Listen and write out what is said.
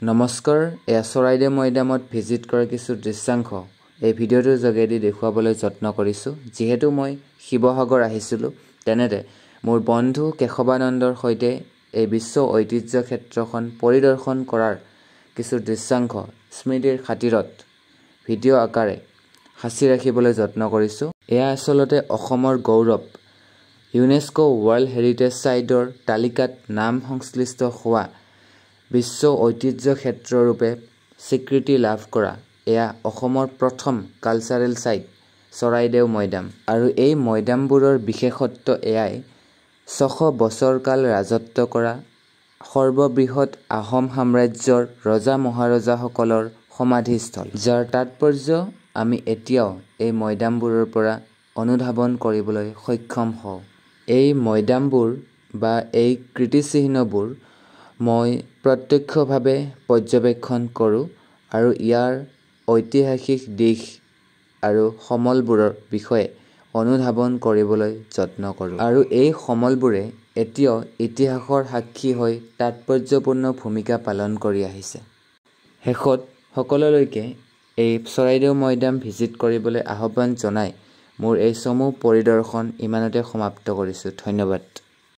নমস্কাৰ, এয়া চৰাইদেউ মৈদামত ভিজিট কৰা কিছু দৃশ্যাংশ এই ভিডিঅ'টোৰ যোগেদি দেখুৱাবলৈ যত্ন কৰিছোঁ। যিহেতু মই শিৱসাগৰ আহিছিলোঁ, তেনেতে মোৰ বন্ধু কেশৱানন্দৰ সৈতে এই বিশ্ব ঐতিহ্য ক্ষেত্ৰখন পৰিদৰ্শন কৰাৰ কিছু দৃশ্যাংশ স্মৃতিৰ খাতিৰত ভিডিঅ' আকাৰে সাঁচি ৰাখিবলৈ যত্ন কৰিছোঁ। এয়া আচলতে অসমৰ গৌৰৱ। ইউনেস্কো ৱৰ্ল্ড হেৰিটেজ চাইটৰ তালিকাত নাম সংশ্লিষ্ট হোৱা বিশ্ব ঐতিহ্য ক্ষেত্ৰৰূপে স্বীকৃতি লাভ কৰা এয়া অসমৰ প্ৰথম কালচাৰেল চাইট চৰাইদেউ মৈদাম। আৰু এই মৈদামবোৰৰ বিশেষত্ব এয়াই ৬০০ বছৰকাল ৰাজত্ব কৰা সৰ্ববৃহৎ আহোম সাম্ৰাজ্যৰ ৰজা মহাৰজাসকলৰ সমাধিস্থল, যাৰ তাৎপৰ্য আমি এতিয়াও এই মৈদামবোৰৰ পৰা অনুধাৱন কৰিবলৈ সক্ষম হওঁ। এই মৈদামবোৰ বা এই কীৰ্তিচিহ্নবোৰ মই প্ৰত্যক্ষভাৱে পৰ্যবেক্ষণ কৰোঁ আৰু ইয়াৰ ঐতিহাসিক দিশ আৰু সমলবোৰৰ বিষয়ে অনুধাৱন কৰিবলৈ যত্ন কৰোঁ। আৰু এই সমলবোৰে এতিয়াও ইতিহাসৰ সাক্ষী হৈ তাৎপৰ্যপূৰ্ণ ভূমিকা পালন কৰি আহিছে। শেষত সকলোলৈকে এই চৰাইদেউ মৈদাম ভিজিট কৰিবলৈ আহ্বান জনাই মোৰ এই চমু পৰিদৰ্শন ইমানতে সমাপ্ত কৰিছোঁ। ধন্যবাদ।